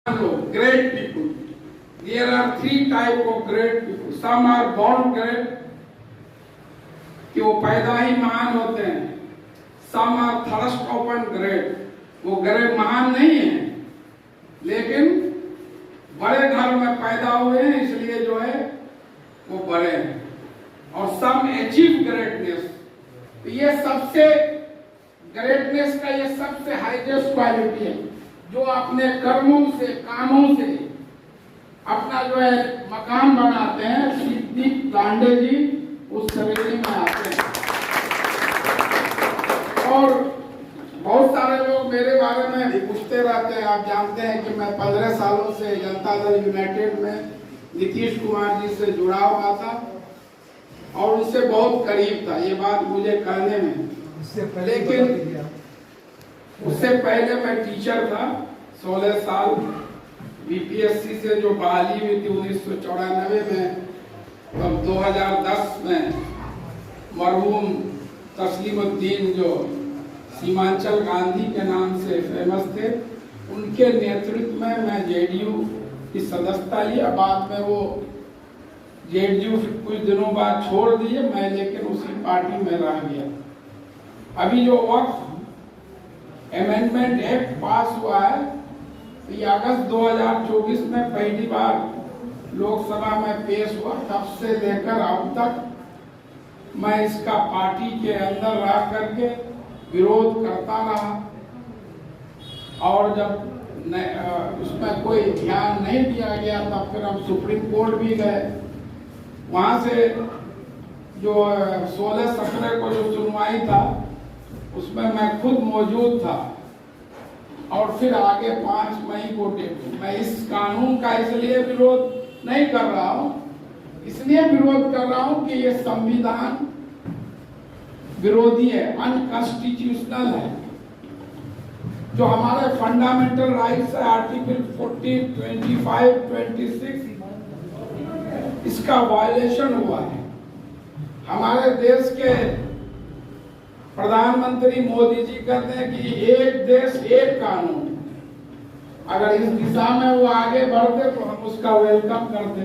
Great people. There are three type of great people. Some are born great, कि वो पैदा ही महान होते हैं. Some are thrust open great. वो great महान नहीं है, लेकिन बड़े घर में पैदा हुए हैं इसलिए जो है वो बड़े हैं. और some achieve greatness. तो ये सबसे greatness का ये सबसे highest quality है, जो अपने कर्मों से कामों से अपना जो है मकान बनाते हैं. सिद्धि पांडे जी उस श्रेणी में आते हैं. और बहुत सारे लोग मेरे बारे में पूछते रहते हैं. आप जानते हैं कि मैं 15 सालों से जनता दल यूनाइटेड में नीतीश कुमार जी से जुड़ा हुआ था और उनसे बहुत करीब था. ये बात मुझे कहने में, लेकिन उससे पहले मैं टीचर था. 16 साल बीपीएससी से जो बहाली हुई थी 1994 में, तब 2010 में मरहूम तस्लीमुद्दीन जो सीमांचल गांधी के नाम से फेमस थे, उनके नेतृत्व में मैं जेडीयू की सदस्यता लिया. बाद में वो जेडीयू कुछ दिनों बाद छोड़ दिए मैं, लेकिन उसी पार्टी में रह गया. अभी जो वक्त अमेंडमेंट एक्ट पास हुआ है, ये अगस्त 2024 में पहली बार लोकसभा में पेश हुआ. तब से लेकर अब तक मैं इसका पार्टी के अंदर रह करके विरोध करता रहा. और जब उसमें कोई ध्यान नहीं दिया गया तब फिर हम सुप्रीम कोर्ट भी गए. वहां से जो 16-17 को जो सुनवाई था उसमें मैं खुद मौजूद था. और फिर आगे 5 मई को मैं इस कानून का इसलिए विरोध नहीं कर रहा हूं, इसलिए विरोध कर रहा हूं कि ये संविधान विरोधी है, अनकॉन्स्टिट्यूशनल है. जो हमारे फंडामेंटल राइट्स है, आर्टिकल 14, 25, 26, इसका वायलेशन हुआ है. हमारे देश के प्रधानमंत्री मोदी जी कहते हैं कि एक देश एक कानून. अगर इस दिशा में वो आगे बढ़ते तो हम उसका वेलकम करते.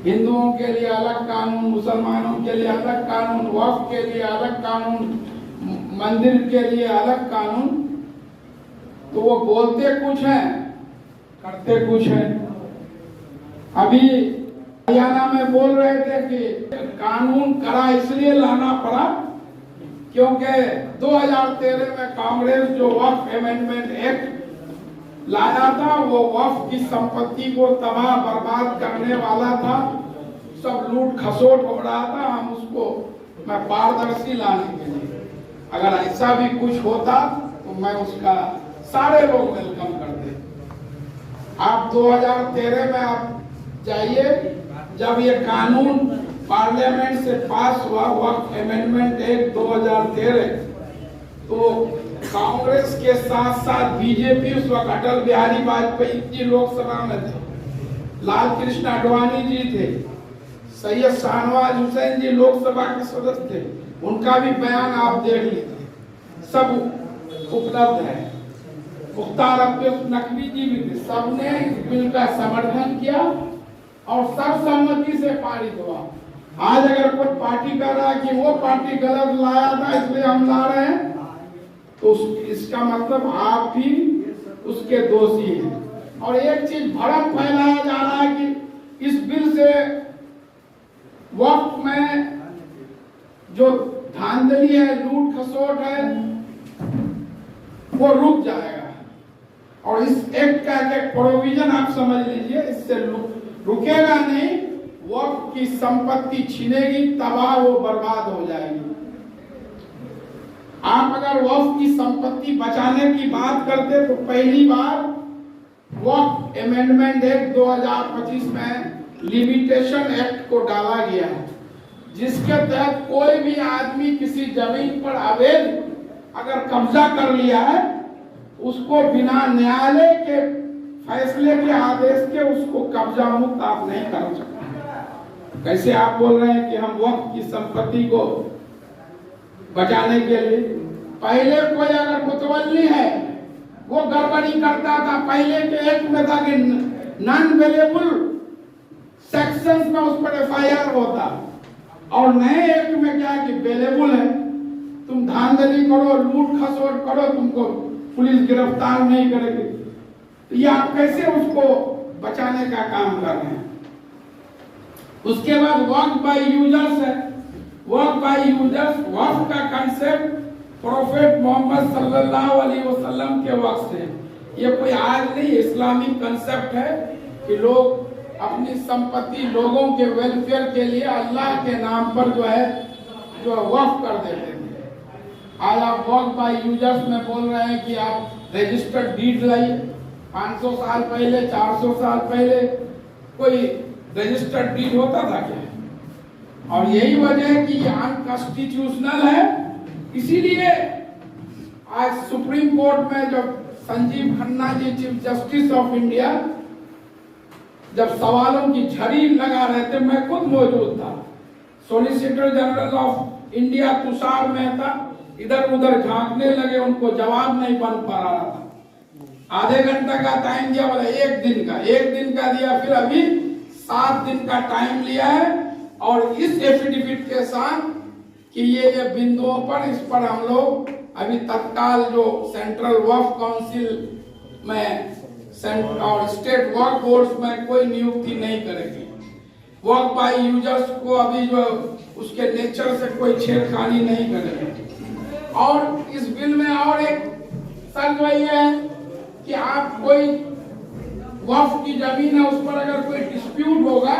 हिंदुओं के लिए अलग कानून, मुसलमानों के लिए अलग कानून, वक्फ के लिए अलग कानून, मंदिर के लिए अलग कानून. तो वो बोलते कुछ हैं, करते कुछ हैं. अभी हरियाणा में बोल रहे थे कि कानून कड़ा इसलिए लाना पड़ा क्योंकि 2013 में कांग्रेस जो वक्फ अमेंडमेंट एक्ट लाया था वो वक्फ की संपत्ति को तबाह बर्बाद करने वाला था. सब लूट खसोट हो रहा था. हम उसको मैं पारदर्शी लाने के लिए, अगर ऐसा भी कुछ होता तो मैं उसका सारे लोग वेलकम करते. आप 2013 में आप जाइए, जब ये कानून पार्लियामेंट से पास हुआ वक्त अमेंडमेंट एक्ट 2013, तो कांग्रेस के साथ साथ बीजेपी उस वक्त अटल बिहारी वाजपेयी जी लोकसभा में थे, लाल कृष्ण आडवाणी जी थे, सैयद शाहनवाज हुसैन जी लोकसभा के सदस्य थे. उनका भी बयान आप देख लीजिए, सब उपलब्ध है. मुख्तार अब्बास नकवी जी भी थे. सबने इस बिल का समर्थन किया और सर्वसम्मति से पारित हुआ. आज अगर कोई पार्टी कर रहा है कि वो पार्टी गलत लाया था इसलिए हम ला रहे हैं, तो इसका मतलब आप भी उसके दोषी हैं. और एक चीज भ्रम फैलाया जा रहा है कि इस बिल से वक्त में जो धांधली है, लूट खसोट है, वो रुक जाएगा. और इस एक्ट का एक प्रोविजन आप समझ लीजिए, इससे रुकेगा नहीं. वक्फ की संपत्ति छिनेगी, तबाह वो बर्बाद हो जाएगी. आप अगर वक्फ की संपत्ति बचाने की बात करते तो पहली बार वक्फ अमेंडमेंट एक्ट 2025 में लिमिटेशन एक्ट को डाला गया है, जिसके तहत कोई भी आदमी किसी जमीन पर अवैध अगर कब्जा कर लिया है, उसको बिना न्यायालय के फैसले के आदेश के उसको कब्जा मुक्त आप नहीं कर सकते. कैसे आप बोल रहे हैं कि हम वक्फ की संपत्ति को बचाने के लिए, पहले कोई अगर मुतवल्ली है वो गड़बड़ी करता था। पहले के एक्ट में था कि नॉन वेलेबल सेक्शंस में उस पर एफआईआर होता, और नए एक्ट में क्या है कि वेलेबल है। तुम धांधली करो, लूट खसोट करो, तुमको पुलिस गिरफ्तार नहीं करेगी। तो ये आप कैसे उसको बचाने का काम कर रहे हैं। उसके बाद वर्क बाय यूजर्स है। वर्क बाय यूजर्स, वर्क का कंसेप्ट प्रोफेट मोहम्मद सल्लल्लाहु अलैहि वसल्लम के वक्त से, ये कोई आज नहीं इस्लामिक कंसेप्ट है कि लोग अपनी संपत्ति लोगों के वेलफेयर के लिए अल्लाह के नाम पर जो है जो वक्फ कर देते थे। आज आप वर्क बाय यूजर्स में बोल रहे हैं कि आप रजिस्टर्ड डीड लाइए। 500 साल पहले, 400 साल पहले कोई रजिस्टर्ड डीड होता था क्या? और यही वजह है कि ये अनकॉन्स्टिट्यूशनल है। इसीलिए आज सुप्रीम कोर्ट में जब Sanjeev Khanna ji chief justice of India जब सवालों की झड़ी लगा रहे थे, मैं खुद मौजूद था। Solicitor general of India Tushar Mehta इधर उधर झांकने लगे, उनको जवाब नहीं बन पा रहा था। आधे घंटे का टाइम दिया, बोला एक दिन का दिया, फिर अभी 7 दिन का टाइम लिया है। और इस एफिडेविट के साथ कि ये बिंदुओं पर, इस पर हम लोग अभी तत्काल जो सेंट्रल वक्फ काउंसिल में और स्टेट वक्फ बोर्ड्स में कोई नियुक्ति नहीं करेगी। वर्क बाय यूजर्स को अभी जो उसके नेचर से कोई छेड़खानी नहीं करेगी। और इस बिल में और एक शर्त वही है कि आप कोई वक्फ की जमीन है, उस पर अगर कोई डिस्प्यूट होगा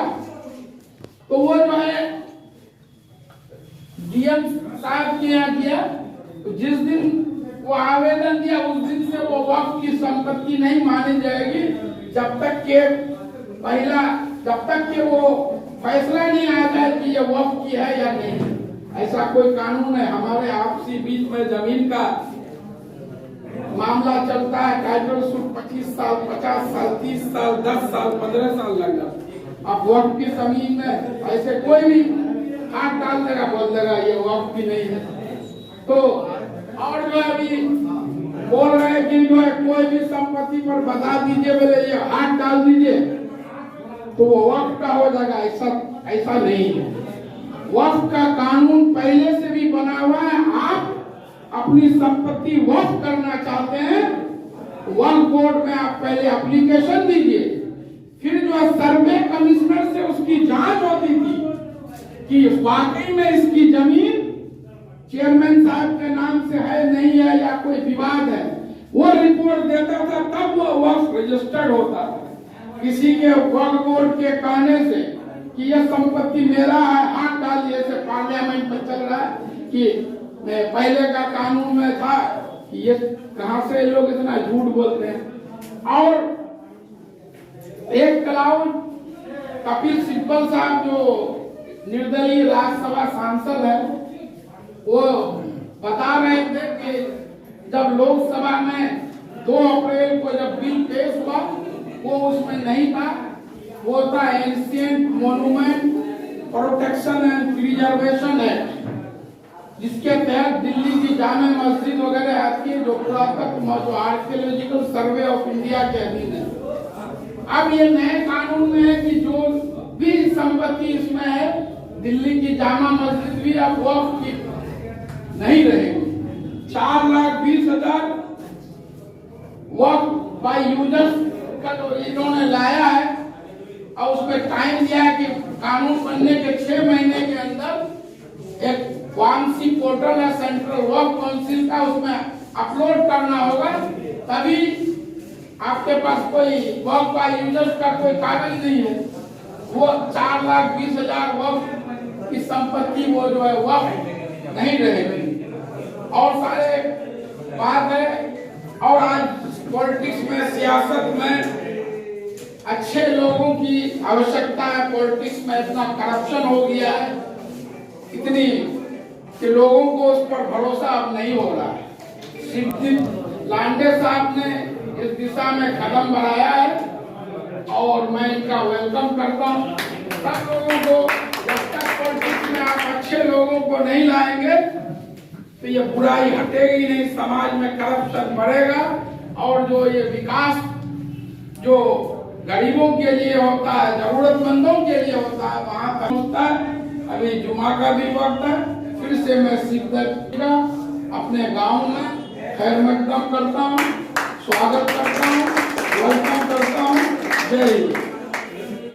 तो वो जो है डीएम साहब के यहाँ किया, तो जिस दिन वो आवेदन दिया उस दिन से वो वक्फ की संपत्ति नहीं मानी जाएगी जब तक के वो फैसला नहीं आ जाए कि ये वक्फ की है या नहीं। ऐसा कोई कानून है? हमारे आपसी बीच में जमीन का मामला चलता है, टाइटल सूट 25 साल, 50 साल, 30 साल, 10 साल, 15 साल लग जाता। अब वक्फ की जमीन में ऐसे कोई भी हाथ डाल देगा, बोल देगा ये वक्फ की नहीं है। तो और जो अभी बोल रहे हैं कि जो है कोई भी संपत्ति पर बता दीजिए, बोले ये हाथ डाल दीजिए तो वो वक्फ का हो जाएगा। ऐसा नहीं है। वक्फ का कानून पहले से भी बना हुआ है। आप अपनी संपत्ति वक्फ करना चाहते हैं, वक्फ बोर्ड में आप पहले एप्लीकेशन दीजिए, फिर जो है सर्वे कमिश्नर से उसकी जांच होती थी कि वाकई में इसकी जमीन चेयरमैन साहब के नाम से है नहीं है या कोई विवाद है। वो रिपोर्ट देता था, तब वो वक्फ रजिस्टर्ड होता था। किसी के वक्फ बोर्ड के कहने से कि यह संपत्ति मेरा है, हाथ डालिए, से पार्लियामेंट में चल रहा है कि पहले का कानून में था कि ये कहां से लोग इतना झूठ बोलते हैं। और एक क्लाउड कपिल सिब्बल साहब जो निर्दलीय राज्यसभा सांसद है, वो बता रहे थे कि जब लोकसभा में 2 अप्रैल को जब बिल पेश हुआ वो उसमें नहीं था। वो था ancient monument protection and preservation act, जिसके तहत दिल्ली की जामे मस्जिद वगैरह आती है जो पुरातत्व जो आर्कियोलॉजिकल सर्वे ऑफ इंडिया के अधीन है। अब ये नए कानून में है कि जो भी संपत्ति इसमें है, दिल्ली की जामा मस्जिद भी अब वक्फ की नहीं रहेगी। 4,20,000 वक्फ बाय यूजर्स का जो इन्होंने लाया है, और उसमें टाइम दिया है कि कानून बनने के 6 महीने के अंदर एक वामसी पोर्टल है सेंट्रल वक्फ काउंसिल का, उसमें अपलोड करना होगा। तभी आपके पास कोई वक्फ बाय यूजर्स का कोई कागज नहीं है, वो 4,20,000 वक्फ की संपत्ति वो जो है वक्फ नहीं रहेगी। और सारे बात है। और आज पॉलिटिक्स में, सियासत में अच्छे लोगों की आवश्यकता है। पॉलिटिक्स में इतना करप्शन हो गया है इतनी कि लोगों को उस पर भरोसा अब नहीं हो रहा है। शिवदीप लांडे साहब ने इस दिशा में कदम बढ़ाया है और मैं इनका वेलकम करता हूँ। सब लोगों को, जब तक पॉलिटिक्स में आप अच्छे लोगों को नहीं लाएंगे तो ये बुराई हटेगी नहीं, समाज में करप्शन बढ़ेगा और जो ये विकास जो गरीबों के लिए होता है, जरूरतमंदों के लिए होता है, वहां तक होता है। अभी जुमा का भी वक्त है, फिर से मैं सिद्ध अपने गांव में खैर मकदम करता हूँ, स्वागत करता हूँ, वेलकम करता हूँ। जय हिंद।